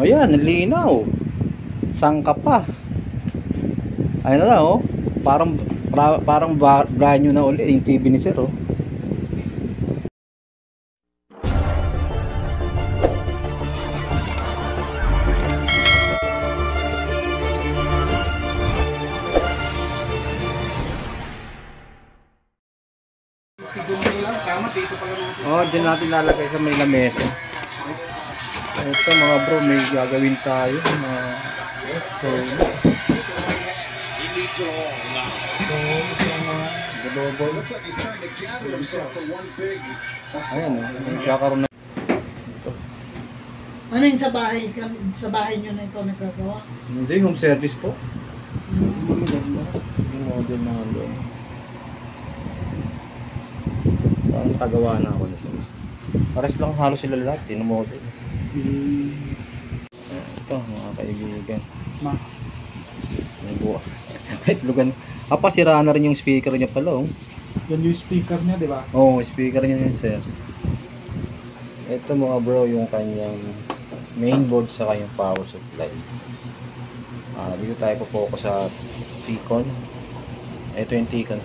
Ayan, nalinaw. Sangka pa. Ayun na lang, oh. Parang brand new na uli yung TV ni Sir, oh. Oh, din natin lalagay sa may lamesa. Ito mga bro, may gagawin tayo. So, ayan, magkakaroon na ito. Ano yung sa bahay nyo na ikaw nagkagawa? Hindi, home service po. Yung model na doon. Parang tagawa na ako nito. Pares lang halos sila lahat, yung model. Ito mga kaibigan. May buwa. Itlogan. Sira na rin yung speaker niya pala, oh. Yan yung speaker niya, di ba? Oo, speaker niya yun, sir. Ito mga bro, yung kanyang mainboard sa kanyang power supply. Dito tayo po-focus sa T-Con. Ito yung T-Con.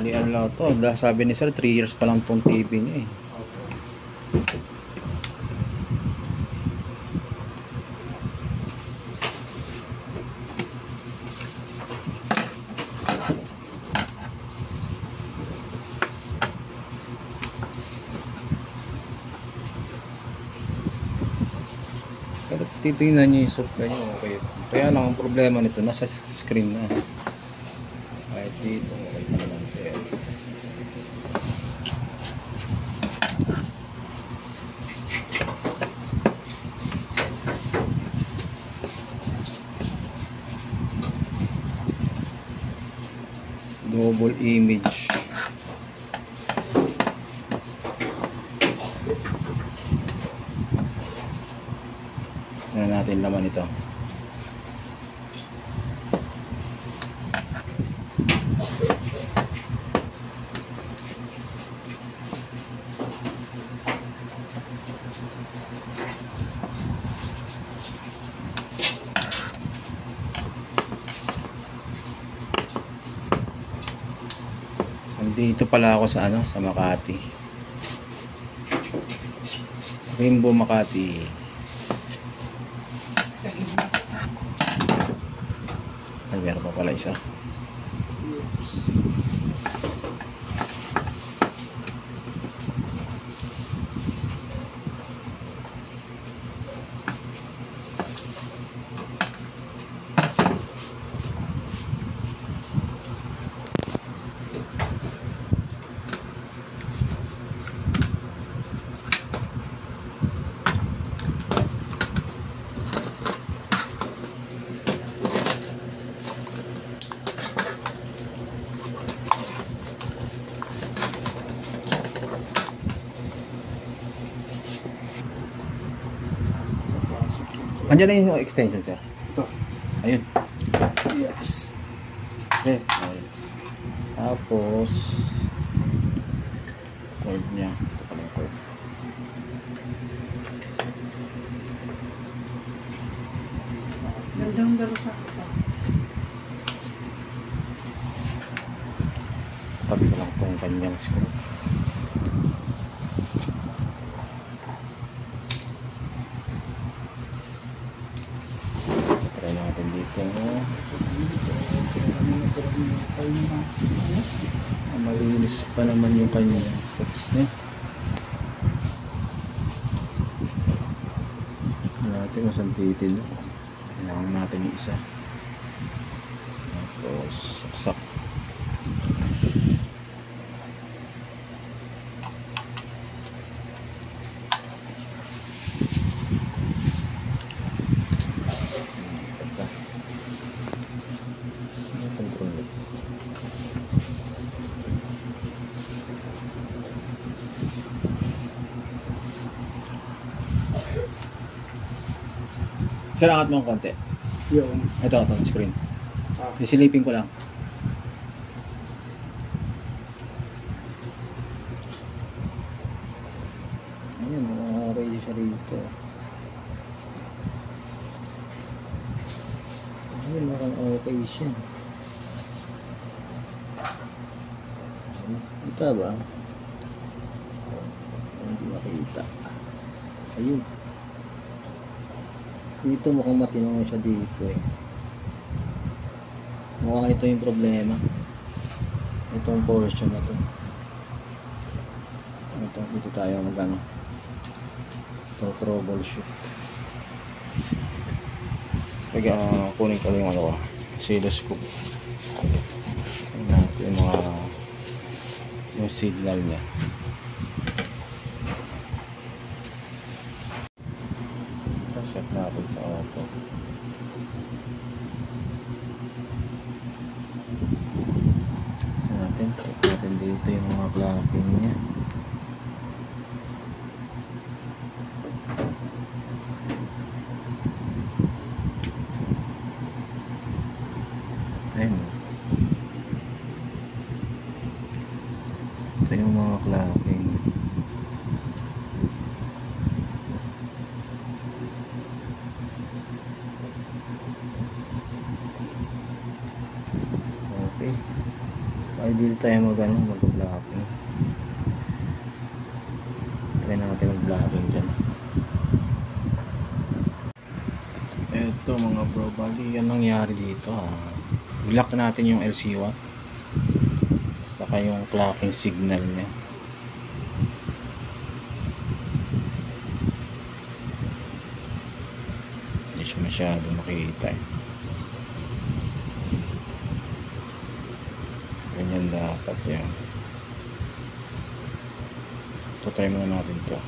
Ano lang to, sabi ni sir 3 years pa lang tong TV niya eh. Pero titingnan niyo yung supply niyo, okay. Kaya lang ang problema nito nasa screen na. Kahit dito okay pa naman. Double image. Ano natin laman ito? Dito pala ako sa sa Makati. Rainbow Makati. Ay, meron pa pala isa. Andiyan na yung extension, sir. Ito. Ayun. Yes. Okay. Ayun. Tapos cord niya. Ito pala yung cord. Gandang dalo sa ito. Tabi ko lang itong kanyang screw. Try natin dito. Malinis pa naman yung kanyang parts niya. Natin kung saan titin. Kailangan natin yung isa. Tapos saksak. Sir, angat mo ang konti. Yung. Ito, screen. Ah. Isilipin ko lang. Ayun, okay siya rito. Ayun, mukhang okay siya. Kita ba? Hindi makita. Ayun. Dito mukhang matino siya dito eh. Mukhang ito yung problema. Itong portion na to. Ito, dito tayo magano. Ito, troubleshoot. Kaya kunin ko lang yung ano ko. Oscilloscope. Tingnan natin yung signal niya. Ito, set natin sa auto. Check natin dito yung mga clamping niya. Ayun. Ito yung mga clamping. Okay. Ay, dito tayo mag-blocking. Try natin mag-blocking dyan. Eto mga bro, bali yan nangyari dito ha. Block natin yung LC1 saka yung clocking signal niya. Hindi siya masyado makikita eh. Ganyan dapat yan. Ito, try muna natin ito.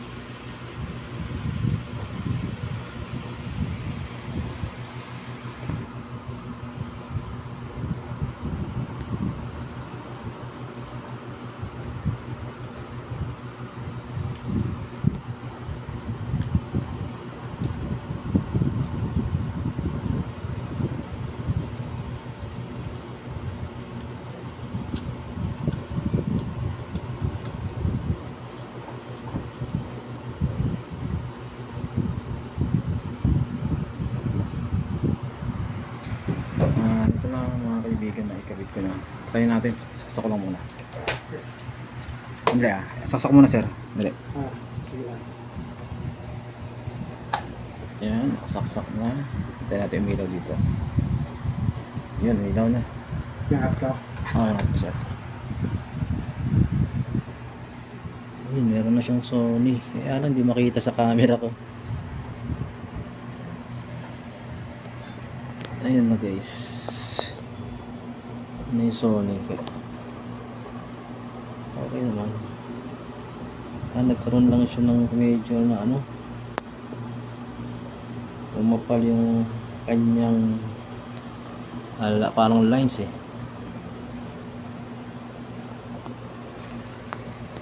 Ito na mga kaibigan na ikabit ko na. Try natin, saksak ko lang muna. Hindi saksak muna sir. Dali. Ah, sige lang. Yan, saksak na. Tayo natin yung ilaw dito. Yun, ilaw na. Yangat ka. Sir. Ayun, meron na siyang Sony. Kaya lang, hindi makita sa camera ko. Ayun na guys. May Sony ka. Okay naman. Nagkaroon lang siya ng medyo na ano. Umapal yung kanyang parang lines eh.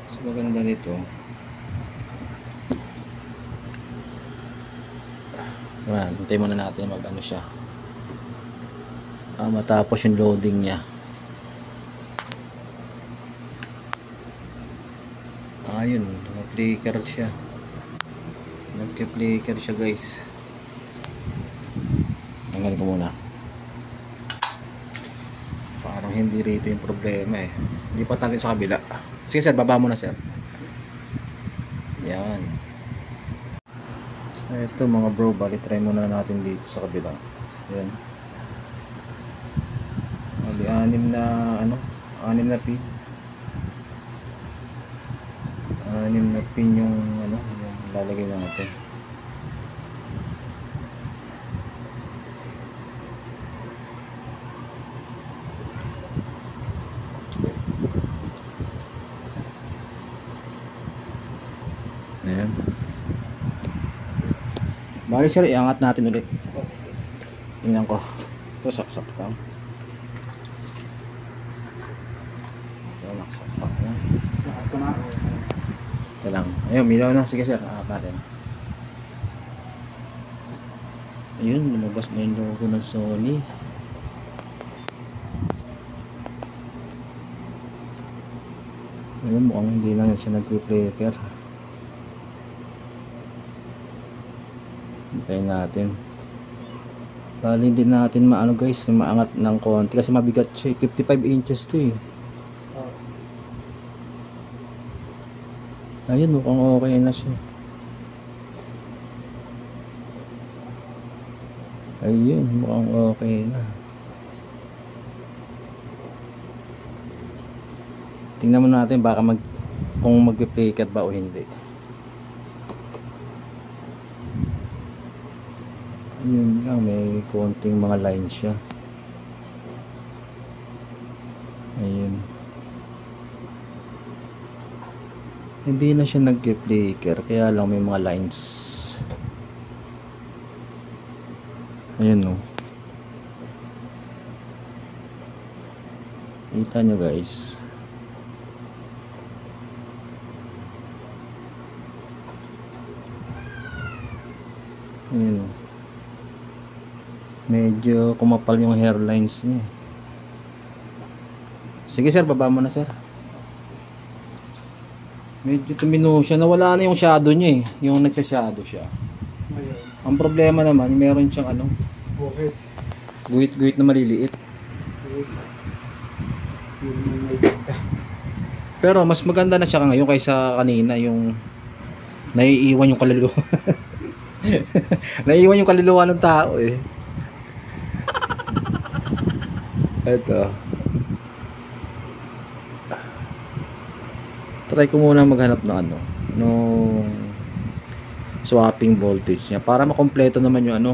So maganda nito. Hintay muna natin mag ano siya. Matapos yung loading niya. Ayun, nag-flicker siya. Nag-flicker siya guys. Tanggalin ko muna. Parang hindi rito yung problema eh. Hindi pa tayo sa kabila. Sige sir, baba mo na sir. Yan. Ito mga bro, bali try muna natin dito sa kabila. Yan. Bali, anim na pin. Anim na pin yung yung lalagay natin. Ayan. Bali sir, iangat natin ulit. Tingnan ko. Ito, saksak lang. Ito, saksak lang. Yangat ko na. Ito lang. Ayun, milaw na. Sige sir, angat natin. Ayun, lumabas na yung logo ng Sony. Ayun, mukhang hindi na siya nag-flicker. Hintayin natin. Bali hindi natin maano guys, maangat ng konti kasi mabigat siya. 55 inches to eh. Ayun, mukhang okay na siya. Ayun, mukhang okay na. Tingnan mo natin baka kung mag-flicker ba o hindi. Yun lang, may konting mga lines siya. Ayun. Hindi na siya nag-flicker, kaya lang may mga lines. Ayun o. Kita nyo guys. Ayun o. Medyo kumapal yung hairlines niya. Sige sir, baba mo na sir. Medyo tumino siya. Nawala na yung shadow niya eh. Yung nagsa-shadow siya. Ngayon. Ang problema naman, meron siyang ano, Okay. guhit-guhit na maliliit. Pero mas maganda na siya ngayon kaysa kanina, yung naiiwan yung kaluluwa. Naiiwan yung kaluluwa ng tao eh. Ito. Try ko muna maghanap ng ano, nung swapping voltage niya para makompleto naman yung ano,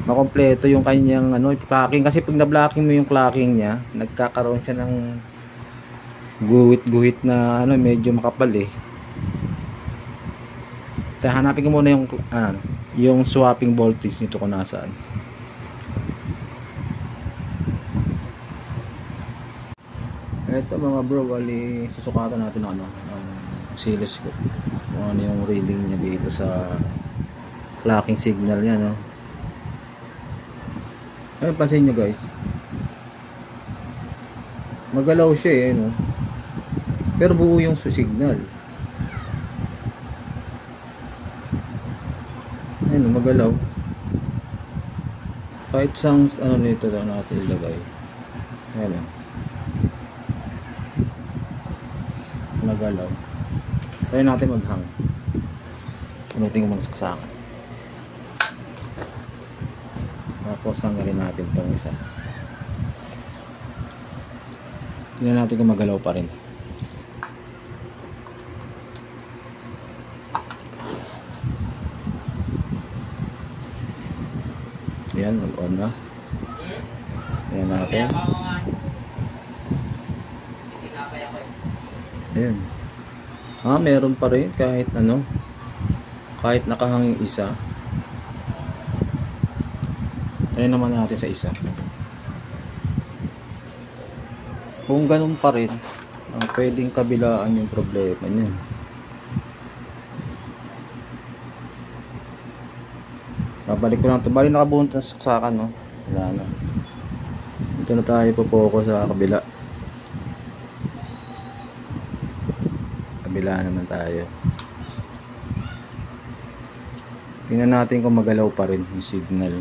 makompleto yung kanyang ano, clocking. Kasi pag na-blocking mo yung clocking niya, nagkakaroon siya ng guhit-guhit na ano, medyo makapal eh. Hanapin ko muna yung swapping voltage nito kung nasaan. Ito mga bro, bali susukatan natin ng ano, ng oscilloscope kung ano yung reading niya dito sa clocking signal niya, no. Ayun, pansin nyo guys, magalaw siya eh, no? Pero buo yung signal. Ayun, magalaw. Kahit sang ano nito lang natin ilagay. Ayun, nagalaw. Kaya natin maghang. Punutin yung mga saksakan. Tapos hanggalin natin itong isa. Tingnan natin kung magalaw pa rin. Ayan, mag-on na. Tingnan natin. Ayan. Meron pa rin kahit ano, kahit nakahanging isa. Try naman natin sa isa. Kung ganun pa rin, pwedeng kabilaan yung problema niya. Babalik ko lang ito. Bali nakabuhon sa saksakan, no? Wala na. Dito na tayo po-focus sa kabila. Kabila naman tayo. Tingnan natin kung magalaw pa rin yung signal.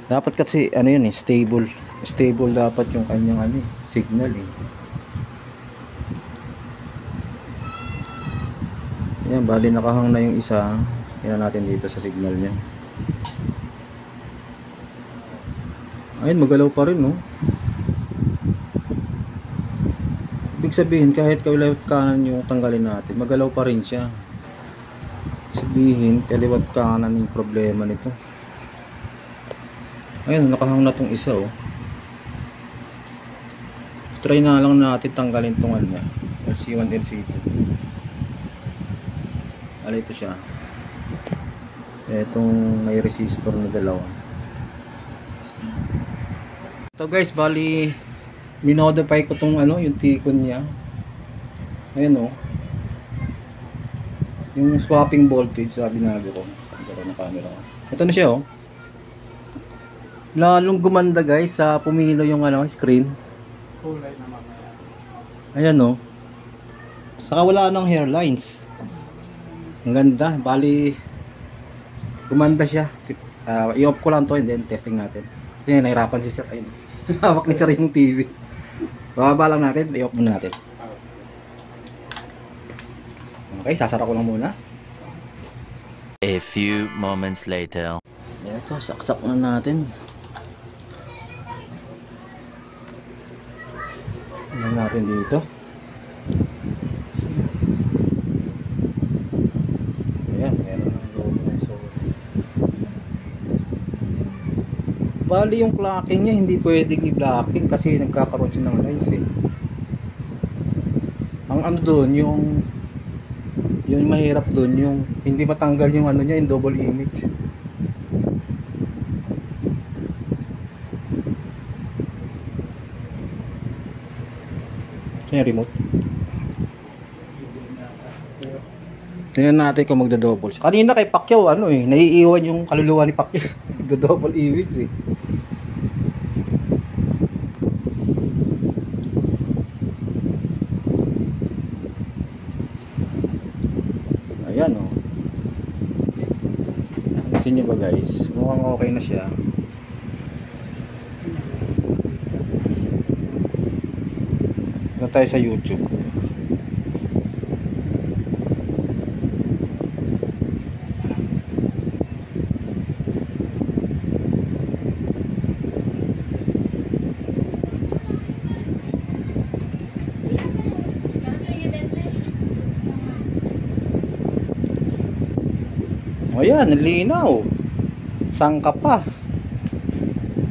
Dapat kasi ano yun eh, stable dapat yung kanyang ano, signal eh. Ayan, bali nakahang na yung isa. Tingnan natin dito sa signal niya. Ayun, magalaw pa rin, no? Ibig sabihin, kahit kaliwat kanan yung tanggalin natin, magalaw pa rin siya. Sabihin, kaliwat kanan yung problema nito. Ayun, nakahang na tong isa, oh. Try na lang natin tanggalin tong ano niya, LC1, LC2. Ala, ito siya. Etong may resistor na dalawa. Ito guys, bali minodify ko tong ano, yung tikon niya. Ayun, oh. Yung swapping voltage, sabi na ko. Gano'n na camera ko. Ito na siya, oh. Lalong gumanda, guys, sa pumilo yung screen. Kulay na mamaya. Ayan, oh. Saka wala ng hairlines. Ang ganda. Bali, gumanda siya. I-off ko lang to and then testing natin. Ayan, nahirapan si Sir. Ayun. Hawak ni Sir yung TV. Bababa lang natin. I-off muna natin. Okay, sasara ko lang muna. A few moments later. Ito, saksak na natin. Ano natin dito? Ayan, meron ng logo. So, bali yung clocking niya, hindi pwedeng i-blocking kasi nagkakaroon siya ng lines eh. Ang ano doon, yung mahirap doon, yung hindi matanggal yung ano niya, yung double image. Saan yung remote? Tingnan natin kung magda-double. Kanina kay Pacquiao, naiiwan yung kaluluwa ni Pacquiao. Magda-double image eh. Ayan, oh. Pansin nyo ba, guys? Mukhang okay na siya. Na tayo sa YouTube. O yan, linaw. Sangka pa.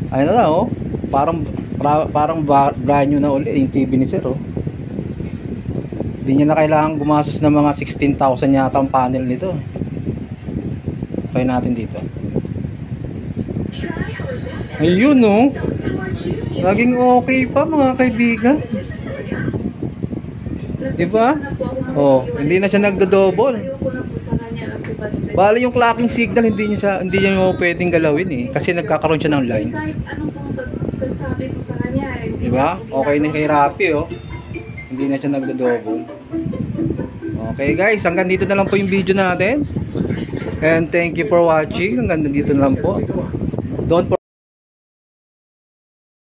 Ayun na, oh. Parang brand new na uli yung TV ni Sir, oh. Hindi niya na kailangan gumastos ng mga 16,000 yata ang panel nito. Try natin dito. Ayun, oh. Laging okay pa, mga kaibigan. Diba? Oh, hindi na siya nagdo-double. Bali yung clocking signal hindi niya pwedeng galawin eh kasi nagkakaroon siya ng lines. Kahit anong pagsasabi ko sa kanya, diba? Okay na kay Rappi, oh. Hindi na siya nagdo-double. Okay guys, hanggang dito na lang po yung video natin. And thank you for watching. Hanggang dito na lang po. Don't forget